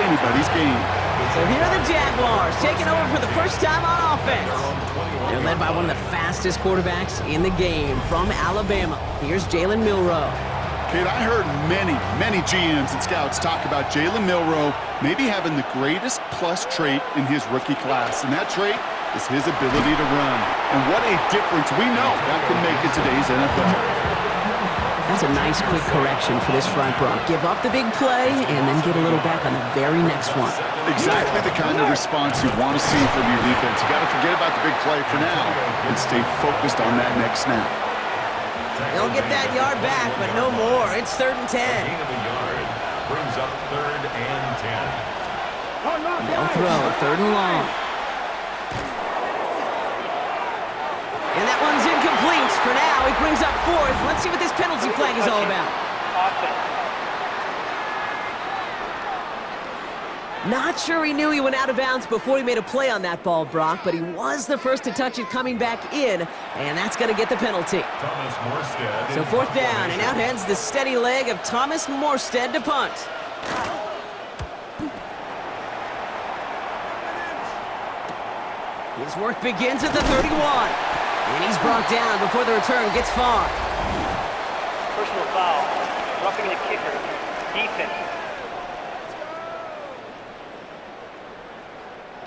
anybody's game. So here are the Jaguars taking over for the first time on offense. They're led by one of the fastest quarterbacks in the game from Alabama. Here's Jalen Milroe. Kate, I heard many GMs and scouts talk about Jalen Milroe maybe having the greatest plus trait in his rookie class, and that trait is his ability to run. And what a difference we know that can make in today's NFL. That's a nice quick correction for this front row. Give up the big play and then get a little back on the very next one. Exactly the kind of response you want to see from your defense. You got to forget about the big play for now and stay focused on that next snap. They'll get that yard back, but no more. It's 3rd and 10. Gain of a yard brings up 3rd and 10. They'll throw 3rd and long. And that one's incomplete. For now, he brings up 4th. Let's see what this penalty flag is all about. Not sure he knew he went out of bounds before he made a play on that ball, Brock, but he was the first to touch it coming back in, and that's going to get the penalty. So 4th down, and out heads the steady leg of Thomas Morstead to punt. His work begins at the 31, and he's brought down before the return gets far. Personal foul, roughing the kicker, defense.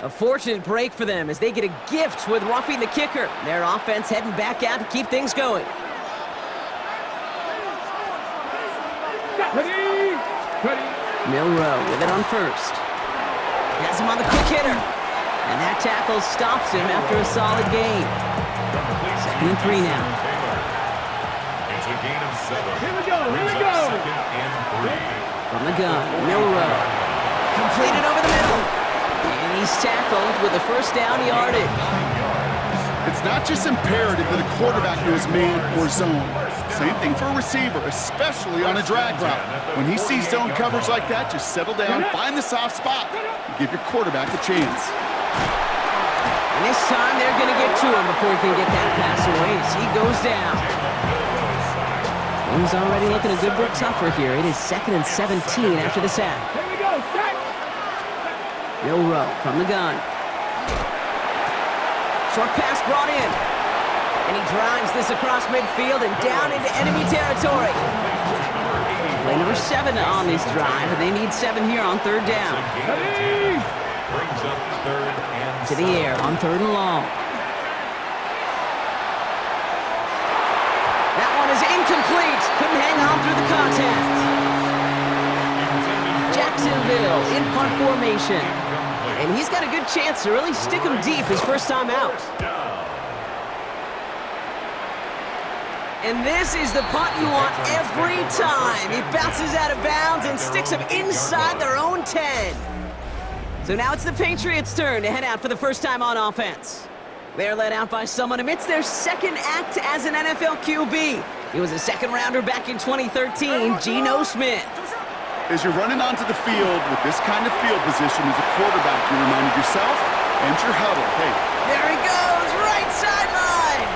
A fortunate break for them as they get a gift with roughing the kicker. Their offense heading back out to keep things going. Milroe with it on 1st. Has him on the quick hitter. And that tackle stops him after a solid gain. 2nd and 3 now. It's a gain of 7. Here we go, here we go. 2nd and 3. From the gun, Milroe. Completed over the middle. And he's tackled with the first down yardage. It's not just imperative that a quarterback knows man or zone. Same thing for a receiver, especially on a drag route. When he sees zone coverage like that, just settle down, find the soft spot, and give your quarterback a chance. And this time they're going to get to him before he can get that pass away as he goes down. Things already looking a good bit tougher here. It is 2nd and 17 after the sack. Milroe from the gun. Short pass brought in. And he drives this across midfield and down into enemy territory. Play number 7 on this drive, and they need 7 here on 3rd down. Brings up 3rd and To the air on 3rd and long. That one is incomplete. Couldn't hang on through the contact. Jacksonville in punt formation. And he's got a good chance to really stick him deep his first time out. And this is the punt you want every time. He bounces out of bounds and sticks him inside their own 10. So now it's the Patriots' turn to head out for the first time on offense. They're led out by someone amidst their second act as an NFL QB. He was a second-rounder back in 2013, Geno Smith. As you're running onto the field with this kind of field position as a quarterback, you're reminding yourself and your huddle, hey. There he goes, right sideline.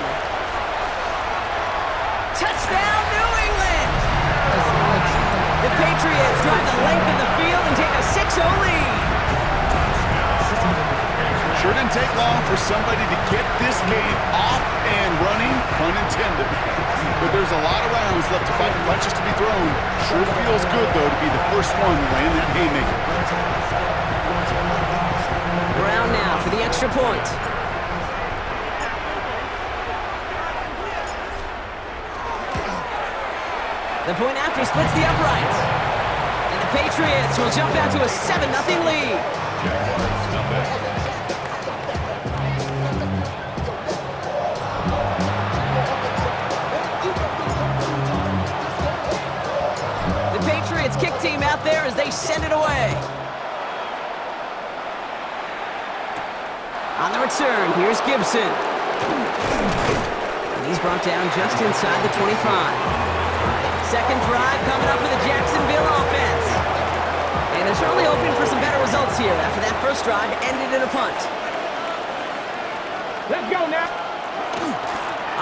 Touchdown, New England. The Patriots drive the length of the field and take a 6-0 lead. Sure didn't take long for somebody to get this game off and running, pun intended. But there's a lot of rounds left to fight, punches to be thrown. Sure feels good, though, to be the first one to land that haymaker. Brown now for the extra point. The point after splits the uprights. And the Patriots will jump out to a 7-0 lead. Kick team out there as they send it away. On the return, here's Gibson. And he's brought down just inside the 25. Second drive coming up for the Jacksonville offense. And they're certainly hoping for some better results here after that first drive ended in a punt. Let's go now.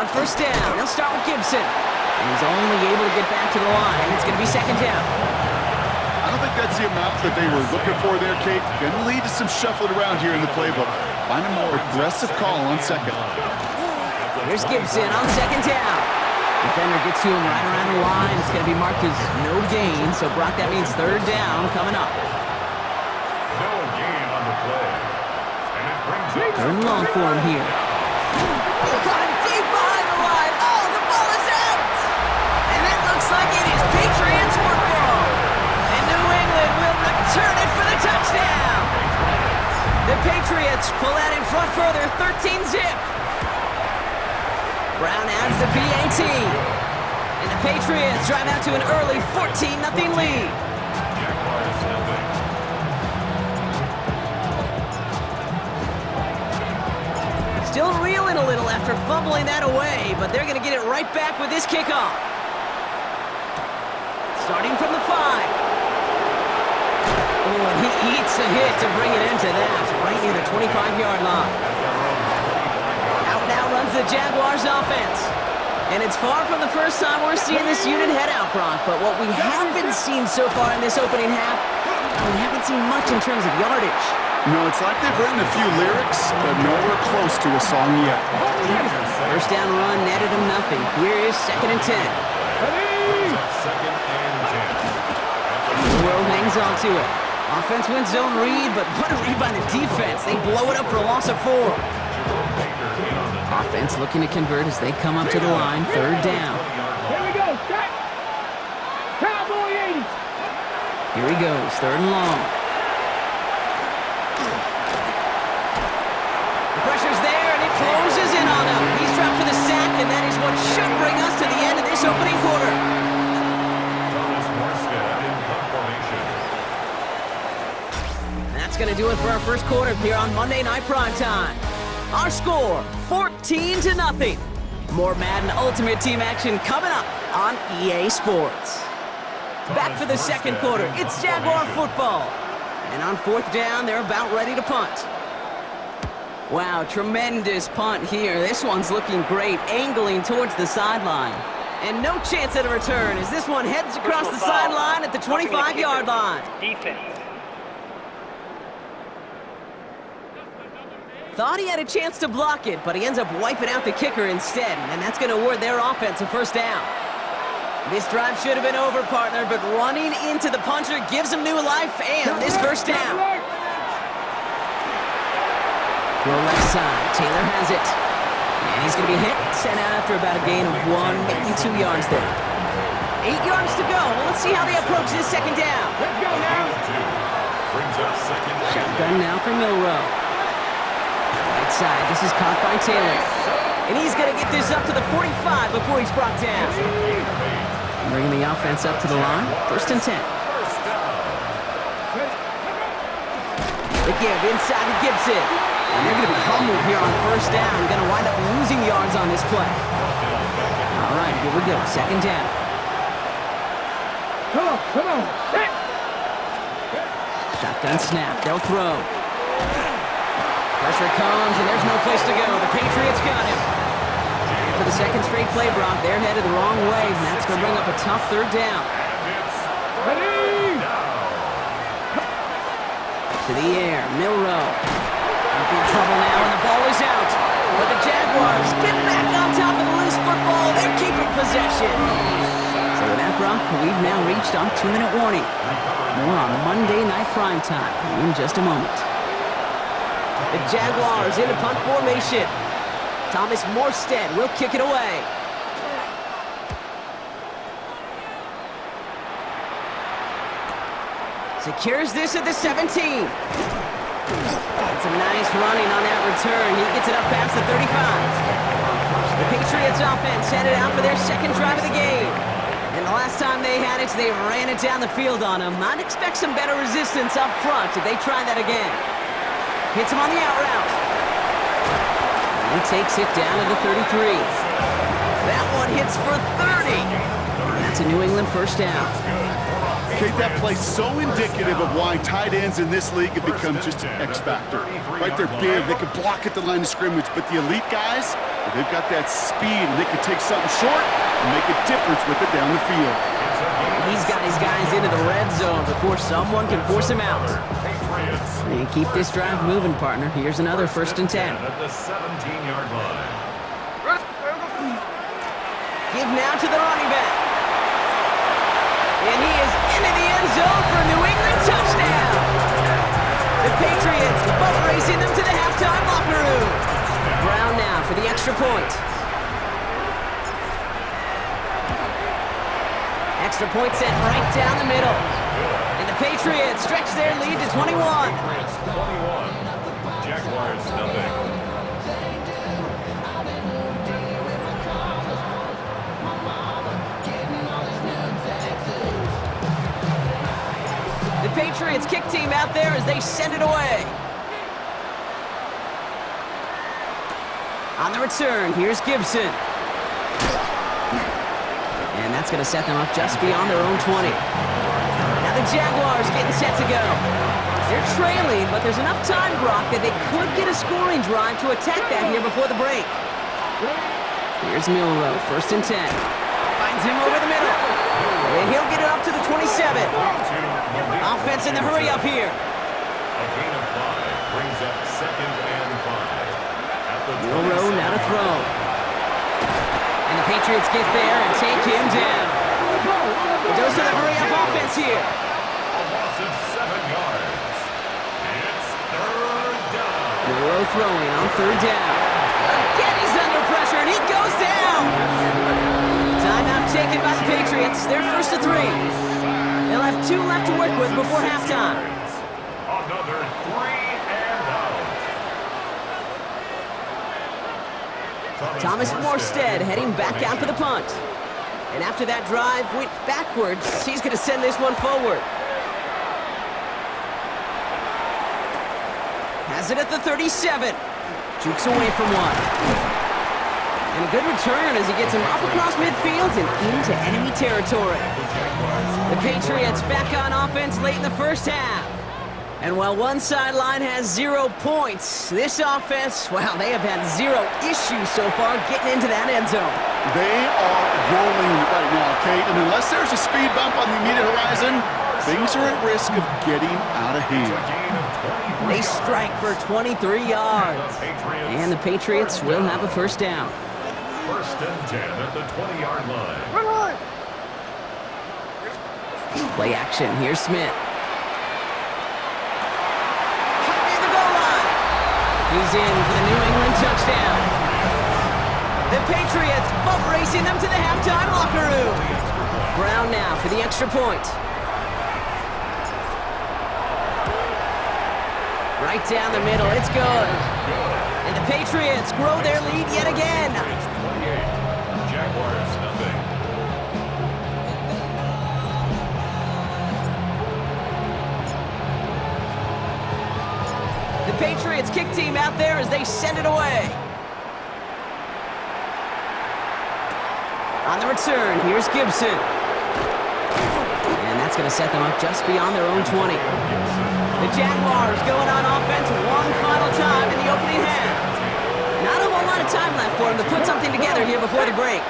On 1st down, they'll start with Gibson. And he's only able to get back to the line. It's going to be 2nd down. I don't think like that's the amount that they were looking for there, Kate. Going to lead to some shuffling around here in the playbook. Find a more aggressive call on second. Here's Gibson on second down. Defender gets to him right around the line. It's going to be marked as no gain. So, Brock, that means third down coming up. No gain on the play. And it brings up Third and long for him here. Caught him deep behind the line. Oh, the ball is out. And it looks like it is Patriots football. And New England will return it for the touchdown. The Patriots pull out in front further, 13-zip. Brown adds the PAT. And the Patriots drive out to an early 14-0 lead. Jaguars nothing. Still reeling a little after fumbling that away, but they're going to get it right back with this kickoff. Starting from the 5. Oh, and he eats a hit to bring it into that, right near the 25-yard line. Out now runs the Jaguars offense. And it's far from the first time we're seeing this unit head out, Brock, but what we haven't seen so far in this opening half, we haven't seen much in terms of yardage. No, it's like they've written a few lyrics, but nowhere close to a song yet. First down run netted him nothing. Here is 2nd and 10. Second and 10. Monroe hangs on to it. Offense wins zone read, but what a read by the defense. They blow it up for a loss of 4. Offense looking to convert as they come up to the line. Third down. Here we go. Set. Cowboy 80. Here he goes. Third and long. The pressure's there, and it closes in on him. He's dropped for the sack, and that is what should bring us to the end of this opening quarter. That's going to do it for our first quarter here on Monday Night Primetime. Our score, 14-0. More Madden Ultimate Team action coming up on EA Sports. Back for the second quarter, it's Jaguar football. And on 4th down, they're about ready to punt. Wow, tremendous punt here. This one's looking great, angling towards the sideline. And no chance at a return as this one heads across the sideline at the 25-yard line. Defense. Thought he had a chance to block it, but he ends up wiping out the kicker instead, and that's going to award their offense a first down. This drive should have been over, partner, but running into the punter gives him new life and this first down. Go left side, Taylor has it. And he's going to be hit, sent out after about a gain of 1, maybe 2 yards there. 8 yards to go. Let's see how they approach this second down. Let's go now. Brings up second. Shotgun now for Milroe. Right side, this is caught by Taylor. And he's going to get this up to the 45 before he's brought down. Bringing the offense up to the line. 1st and 10. The give inside to Gibson. And they're going to be humbled here on 1st down. Going to wind up losing yards on this play. All right, here we go. 2nd down. Come on. Set. Shotgun snap. They'll throw. Pressure comes, and there's no place to go. The Patriots got him. And for the second straight play, Brock, they're headed the wrong way, and that's going to bring up a tough 3rd down. Ready. To the air, Milroe. In trouble now, and the ball is out. But the Jaguars get back on top of the loose football. They're keeping possession. So with that, Brock, we've now reached our 2-minute warning. More on Monday Night Primetime in just a moment. The Jaguars in a punt formation. Thomas Morstead will kick it away. Secures this at the 17. That's a nice running on that return. He gets it up past the 35. The Patriots offense headed out for their second drive of the game. And the last time they had it, they ran it down the field on him. I'd expect some better resistance up front if they try that again. Hits him on the out route. And he takes it down to the 33. That one hits for 30. And that's a New England first down. Kate, that play's so indicative of why tight ends in this league have become just an X factor. Right, they're big, they can block at the line of scrimmage, but the elite guys, they've got that speed, and they can take something short and make a difference with it down the field. He's got his guys into the red zone before someone can force him out. And keep this drive moving, partner. Here's another 1st and 10. At the 17-yard line. Give now to the running back. And he is into the end zone for a New England touchdown. The Patriots boat racing them to the halftime locker room. Brown now for the extra point. Extra point set right down the middle. And the Patriots stretch their lead to 21. Patriots 21. Jaguars nothing. The Patriots kick team out there as they send it away. On the return, here's Gibson. And that's going to set them up just beyond their own 20. Now the Jaguars getting set to go. They're trailing, but there's enough time, Brock, that they could get a scoring drive to attack that here before the break. Here's Milroe, 1st and 10. Finds him over the middle. And he'll get it up to the 27. Offense in the hurry up here. A gain of 5 brings up 2nd and 5. Milroe now to throw. And the Patriots get there and take him down. It goes to the hurry-up offense here. A loss of 7 yards. It's 3rd down. Milroe throwing on 3rd down. Again, he's under pressure, and he goes down. Timeout taken by the Patriots. They're 1st and 3. They'll have 2 left to work with before halftime. Another 3 and out. Thomas Morstead heading back out for the punt. And after that drive went backwards, he's going to send this one forward. Has it at the 37. Jukes away from one. And a good return as he gets him up across midfield and into enemy territory. The Patriots back on offense late in the 1st half. And while one sideline has 0 points, this offense, well, they have had 0 issues so far getting into that end zone. They are rolling right now, Kate, and unless there's a speed bump on the immediate horizon, things are at risk of getting out of hand. They strike for 23 yards. And the Patriots will have a 1st down. 1st and 10 at the 20-yard line. Play action. Here's Smith. He's in for the New England touchdown. The Patriots boat racing them to the halftime locker room. Brown now for the extra point. Right down the middle, it's good. And the Patriots grow their lead yet again. It's 28. Jaguars nothing. The Patriots kick team out there as they send it away. On the return, here's Gibson. And that's going to set them up just beyond their own 20. The Jaguars going on offense one final time in the opening half. Not a whole lot of time left for them to put something together here before the break.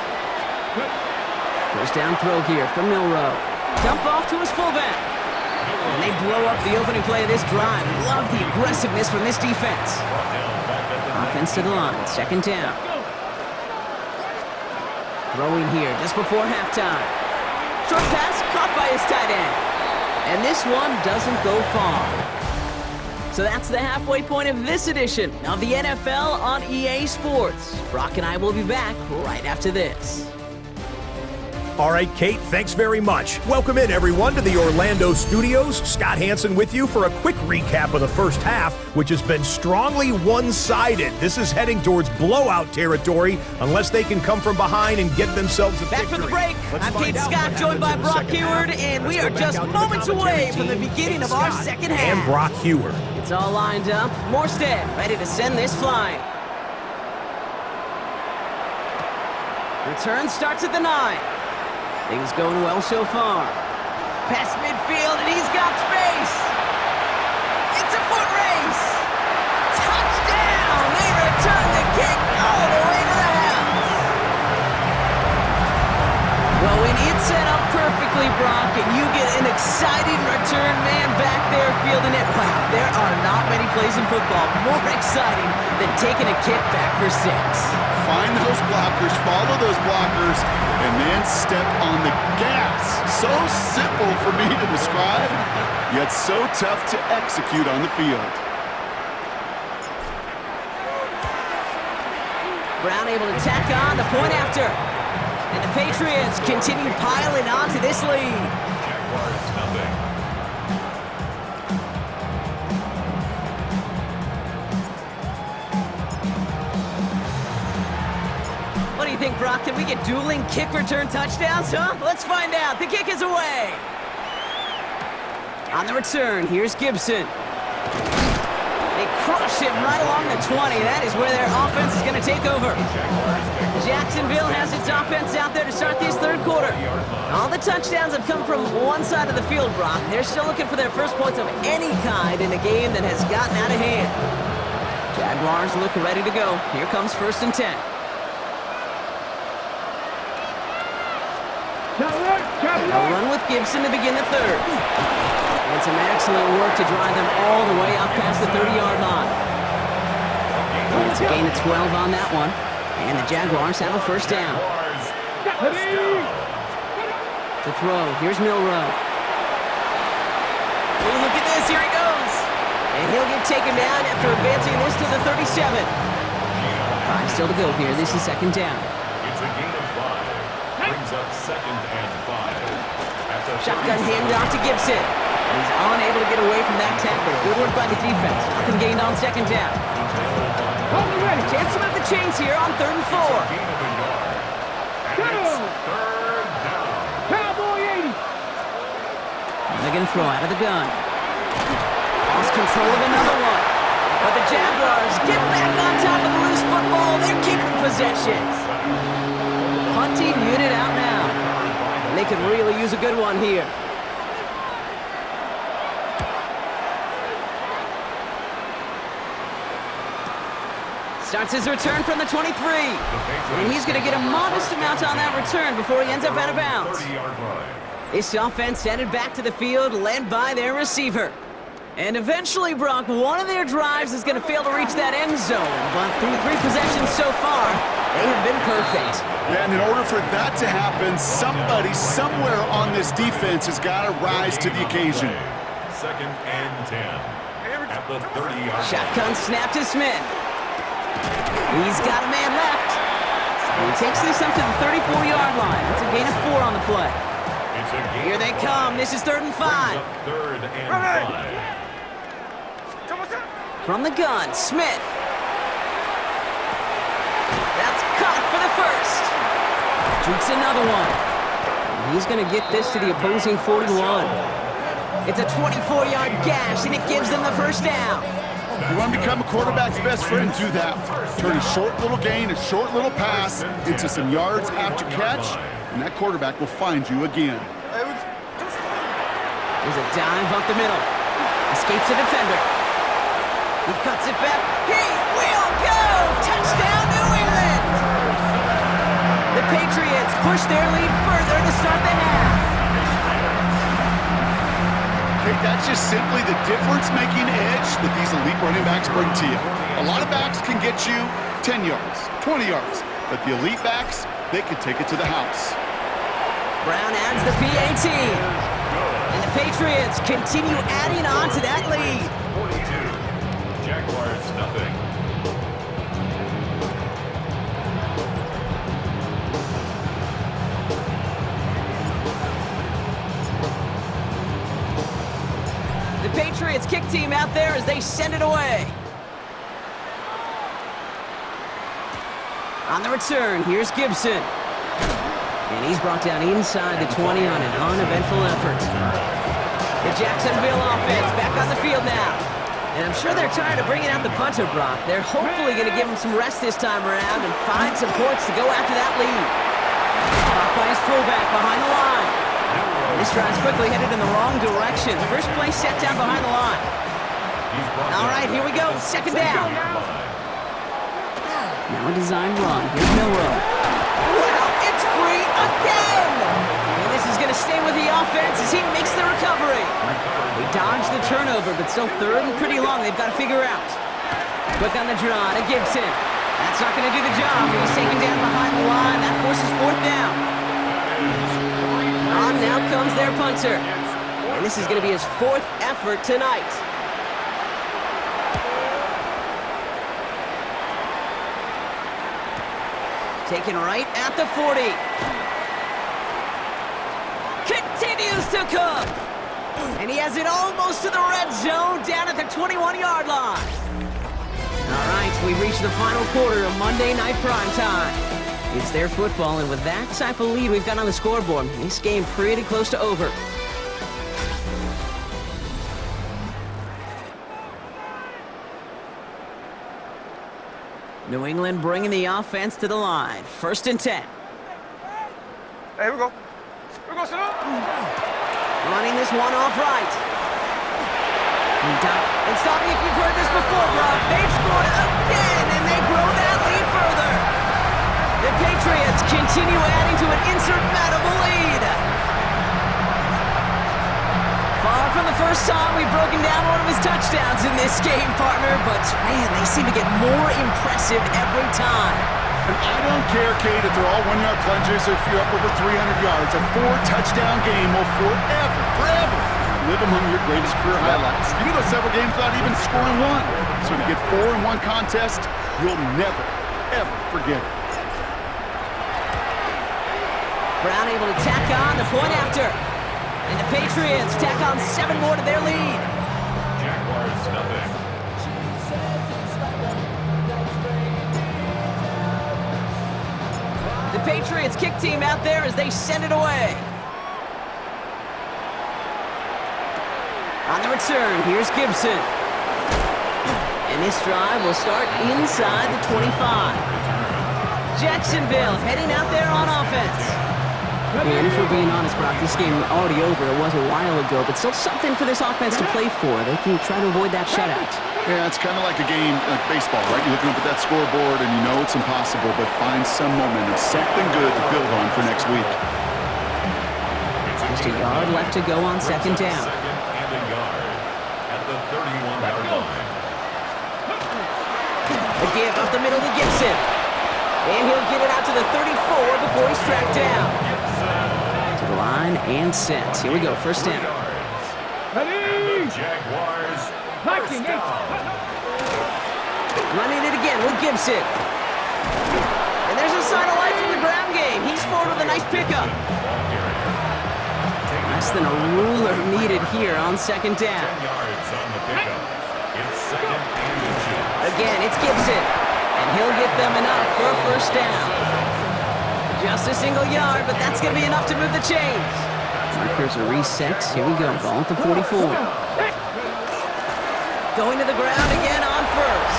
1st down throw here from Milroe. Dump off to his fullback. And they blow up the opening play of this drive. Love the aggressiveness from this defense. Offense to the line, 2nd down. Throwing here just before halftime. Short pass caught by his tight end. And this one doesn't go far. So that's the halfway point of this edition of the NFL on EA Sports. Brock and I will be back right after this. All right, Kate, thanks very much. Welcome in, everyone, to the Orlando studios. Scott Hansen with you for a quick recap of the 1st half, which has been strongly one-sided. This is heading towards blowout territory unless they can come from behind and get themselves a Back victory. from the break. I'm Kate Scott, joined by Brock Heward, and we are just moments away from the beginning of our 2nd half. And Brock Heward. It's all lined up. Morstead ready to send this flying. Return starts at the 9. Things going well so far. Past midfield, and he's got space. It's a foot race. Touchdown! They return the kick all the way to the house. Well, when it's set up perfectly, Brock, and you get an exciting return man back there fielding it. Wow, there are not many plays in football more exciting than taking a kick back for 6. Find those blockers, follow those blockers, and then step on the gas. So simple for me to describe, yet so tough to execute on the field. Brown able to tack on the point after. And the Patriots continue piling on to this lead. Jaguars nothing. What do you think, Brock? Can we get dueling kick return touchdowns, huh? Let's find out. The kick is away. On the return, here's Gibson. They crush him right along the 20. That is where their offense is going to take over. Jacksonville has its offense out there to start this third quarter. All the touchdowns have come from one side of the field, Brock. They're still looking for their first points of any kind in a game that has gotten out of hand. Jaguars look ready to go. Here comes 1st and 10. They'll run with Gibson to begin the third. And some excellent work to drive them all the way up past the 30-yard line. It's a gain of 12 on that one. And the Jaguars have a first down. To throw, here's Milrow. Oh, look at this, here he goes. And he'll get taken down after advancing this to the 37. 5 still to go here, this is 2nd down. It's a gain of 5. Brings up 2nd and 5. Shotgun handoff to Gibson. And he's unable to get away from that tackle. Good work by the defense. Nothing gained on 2nd down. Chance to move the chains here on 3rd and 4. Gain of a yard. And it's 3rd down. Cowboy 80. And they're going to throw out of the gun. Lost control of another one. But the Jaguars get back on top of the loose football. They're keeping possession. Punting unit out now. And they could really use a good one here. Starts his return from the 23. And he's going to get a modest amount on that return before he ends up out of bounds. 30-yard line. This offense headed back to the field, led by their receiver. And eventually, Brock, one of their drives is going to fail to reach that end zone. But through 3 possessions so far, they have been perfect. Yeah, and in order for that to happen, somebody somewhere on this defense has got to rise to the occasion. 2nd and 10. At the 30-yard line. Shotgun snap to Smith. He's got a man left. And he takes this up to the 34-yard line. That's a gain of 4 on the play. It's a gain Here they come. This is 3rd and 5. 3rd and 5. From the gun, Smith. That's caught for the first. Shoots another one. And he's going to get this to the opposing 41. It's a 24-yard gash, and it gives them the first down. You want to become a quarterback's best friend, do that. Turn a short little gain, a short little pass into some yards after catch, and that quarterback will find you again. There's a dive up the middle. Escapes the defender. He cuts it back. He will go! Touchdown, New England! The Patriots push their lead further to start the half. Okay, that's just simply the difference-making edge that these elite running backs bring to you. A lot of backs can get you 10 yards, 20 yards, but the elite backs, they can take it to the house. Brown adds the PAT. And the Patriots continue adding on to that lead. 42. Jaguars nothing. The Patriots kick team out there as they send it away. On the return, here's Gibson. And he's brought down inside the 20 on an uneventful effort. The Jacksonville offense back on the field now. And I'm sure they're tired of bringing out the punter, Brock. They're hopefully going to give him some rest this time around and find some points to go after that lead. Caught by his fullback behind the line. And this drive's quickly headed in the wrong direction. First play set down behind the line. All right, here we go. 2nd down. Now a design run. Here's Milrow. Well, it's free again! And this This is going to stay with the offense as he makes the recovery. They dodge the turnover, but still third and pretty long. They've got to figure out. Quick on the draw to Gibson. That's not going to do the job. He's taken down behind the line. That forces fourth down. On now comes their punter. And this is going to be his fourth effort tonight. Taken right at the 40. Continues to cook. And he has it almost to the red zone down at the 21-yard line. All right, we've reached the final quarter of Monday Night Primetime. It's their football, and with that type of lead we've got on the scoreboard, this game pretty close to over. New England bringing the offense to the line. 1st and 10. Hey, here we go. Here we go, sit up. Running this one off right. And stop me if you've heard this before, Brock. They've scored again, and they grow that lead further. The Patriots continue adding to an insurmountable lead. Far from the first time we've broken down one of his touchdowns in this game, partner, but man, they seem to get more impressive every time. And I don't care, Kate, if they're all one-yard plunges or if you're up over 300 yards. A 4-touchdown game will forever live among your greatest career highlights. You can go several games without even scoring one. So to get 4 in one contest, you'll never, ever forget it. Brown able to tack on the point after. And the Patriots tack on 7 more to their lead. Jaguars nothing. The Patriots kick team out there as they send it away. On the return, here's Gibson. And this drive will start inside the 25. Jacksonville heading out there on offense. And if we're being honest, Brock, this game already over. It was a while ago, but still something for this offense to play for. They can try to avoid that shutout. Yeah, it's kind of like a game like baseball, right? You're looking up at that scoreboard and you know it's impossible, but find some momentum, something good to build on for next week. Just a yard left to go on 2nd down. And a yard at the 31-yard line. A give up the middle to Gibson. And he'll get it out to the 34 before he's tracked down. To the line and set. Here we go, 1st down. Ready? Jaguars Knocking it. Running it again with Gibson. And there's a sign of life from the ground game. He's forward with a nice pickup. Less than a ruler needed here on 2nd down. 10 yards on the pickup. It's 2nd and 2. Again, it's Gibson. And he'll get them enough for a 1st down. Just a single yard, but that's going to be enough to move the chains. Markers are reset. Here we go. Ball at the 44. Going to the ground again on 1st.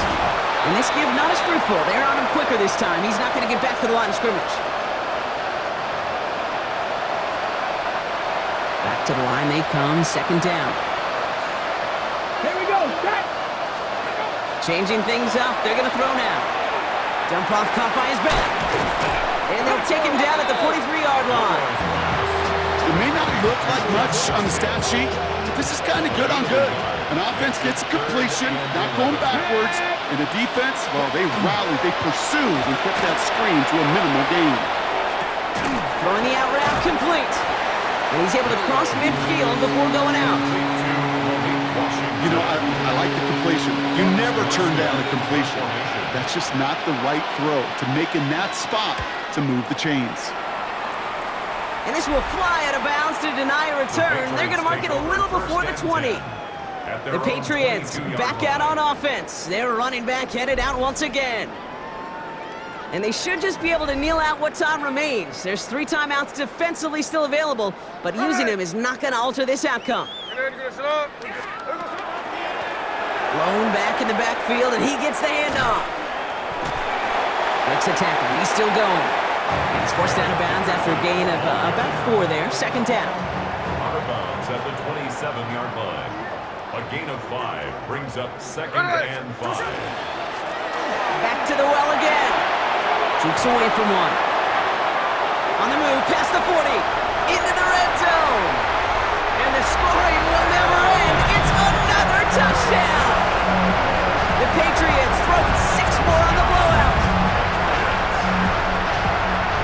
And this give not as fruitful. They're on him quicker this time. He's not going to get back to the line of scrimmage. Back to the line they come. 2nd down. Here we go. Set. Changing things up. They're going to throw now. Dump off caught by his back. And they'll take him down at the 43-yard line. It may not look like much on the stat sheet, but this is kind of good on good. An offense gets a completion, not going backwards, and the defense, well, they rallied, they pursued, and kept that screen to a minimal gain. Throwing the out route complete. And he's able to cross midfield before going out. You know, I like the completion. You never turn down a completion. That's just not the right throw to make in that spot to move the chains. And this will fly out of bounds to deny a return. They're going to mark it a little before the 20. The Patriots back out on offense. Their running back headed out once again. And they should just be able to kneel out what time remains. There's 3 timeouts defensively still available, but using them is not going to alter this outcome. Lone back in the backfield, and he gets the handoff. Breaks a tackle. He's still going. And he's forced out of bounds after a gain of about 4 there. 2nd down. Out of bounds at the 27-yard line. A gain of 5 brings up 2nd and 5. Back to the well again. Jukes away from one. On the move, past the 40. into the red zone. And the scoring will never end. It's another touchdown. The Patriots throwing 6 more on the blowout.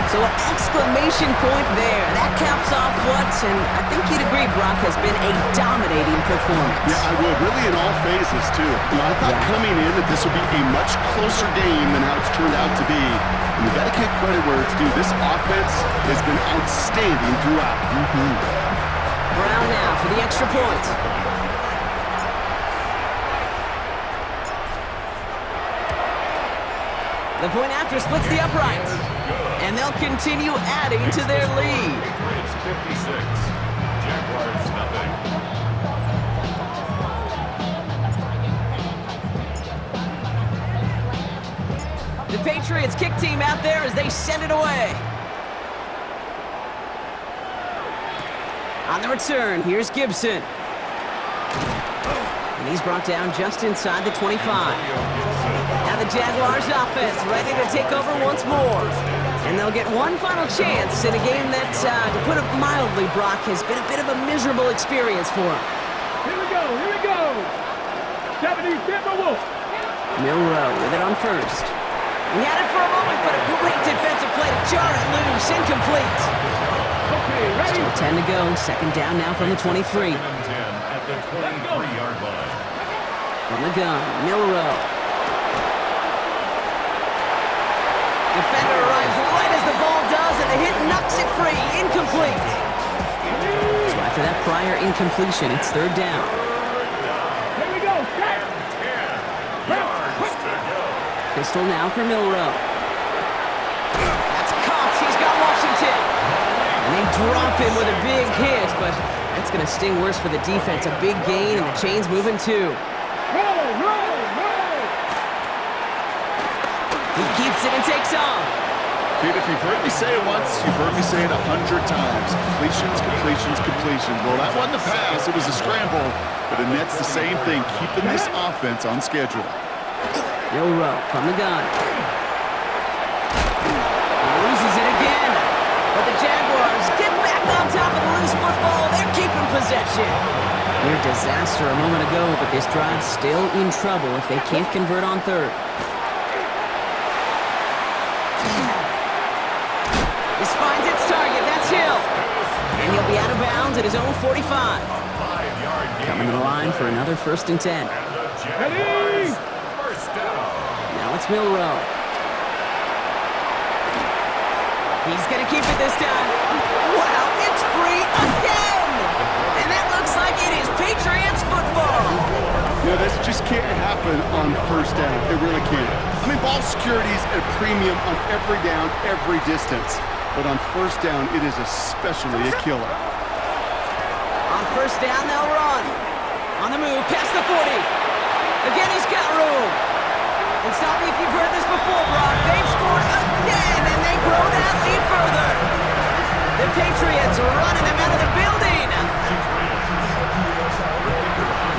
So an exclamation point there. That caps off what, and I think you'd agree, Brock, has been a dominating performance. Yeah, I would. Really in all phases, too. I thought coming in that this would be a much closer game than how it's turned out to be. And you got to give credit where it's due. This offense has been outstanding throughout. Brown now for the extra point. The point after splits the uprights. And they'll continue adding to their lead. Patriots 56. Jaguars nothing. The Patriots kick team out there as they send it away. On the return, here's Gibson. And he's brought down just inside the 25. Now the Jaguars offense ready to take over once more. And they'll get one final chance in a game that, to put it mildly, Brock, has been a bit of a miserable experience for him. Here we go, here we go. 70 Timberwolves. Milrow with it on first. He had it for a moment, but a great defensive play to jar it loose. Incomplete. Okay, ready? Still 10 to go. Second down now from the 23. 10 at the 23-yard line. From the gun, Milrow. Defender arrives right as the ball does, and the hit knocks it free. Incomplete. So after that prior incompletion, it's third down. Here we go, set. 10 yards to go. Pistol now for Milrow. That's Cox. He's got Washington. And they drop him with a big hit, but that's going to sting worse for the defense. A big gain, and the chain's moving too. Roll, roll, roll. He keeps it and takes off. Dude, if you've heard me say it once, you've heard me say it 100 times. Completions, completions, completions. Well, that wasn't a pass. It was a scramble. But it nets the same thing, keeping this offense on schedule. Milrow from the gun. He loses it again. But the Jaguars get back on top of the loose football. They're keeping possession. Near disaster a moment ago, but this drive's still in trouble if they can't convert on third. This finds its target. That's Hill. And he'll be out of bounds at his own 45. 5-yard gain. Coming to the line for another 1st and 10. And the Jaguars first down. Now it's Milrow. He's going to keep it this time. Wow, it's free again! And that looks like it is Patriots football. You know, this just can't happen on first down. It really can't. I mean, ball security's at a premium on every down, every distance. But on first down, it is especially a killer. On first down, they'll run. On the move, past the 40. Again, he's got room. And stop me if you've heard this before, Brock. They've scored again, and they grow that lead further. The Patriots running them out of the building.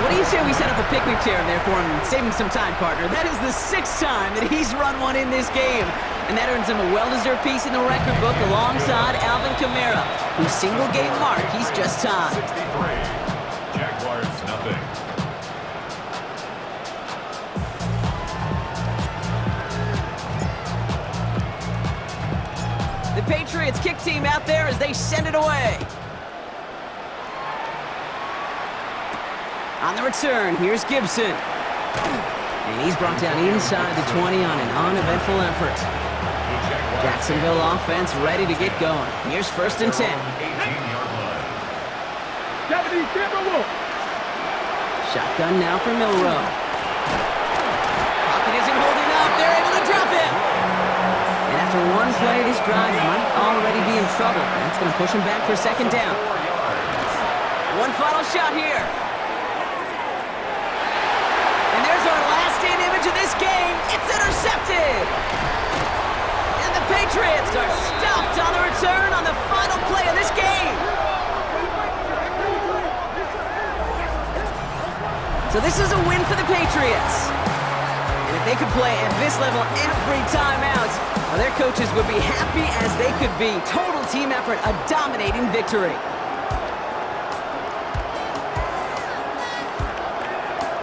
What do you say we set up a picnic chair there for him and save him some time, partner? That is the 6th time that he's run one in this game. And that earns him a well-deserved piece in the record book alongside Alvin Kamara, whose single-game mark he's just tied. 63. Jaguars nothing. The Patriots kick team out there as they send it away. On the return, here's Gibson. And he's brought down inside the 20 on an uneventful effort. Jacksonville offense ready to get going. Here's 1st and 10. 18-yard line. 70 Timberwolves. Shotgun now for Milrow. Pocket isn't holding up. They're able to drop it. And after one play, this drive might already be in trouble. That's going to push him back for 2nd down. 1 final shot here. And there's our last-in image of this game. It's intercepted. And the Patriots are stopped on the return on the final play of this game. So this is a win for the Patriots. And if they could play at this level every time out, well, their coaches would be happy as they could be. Total team effort, a dominating victory.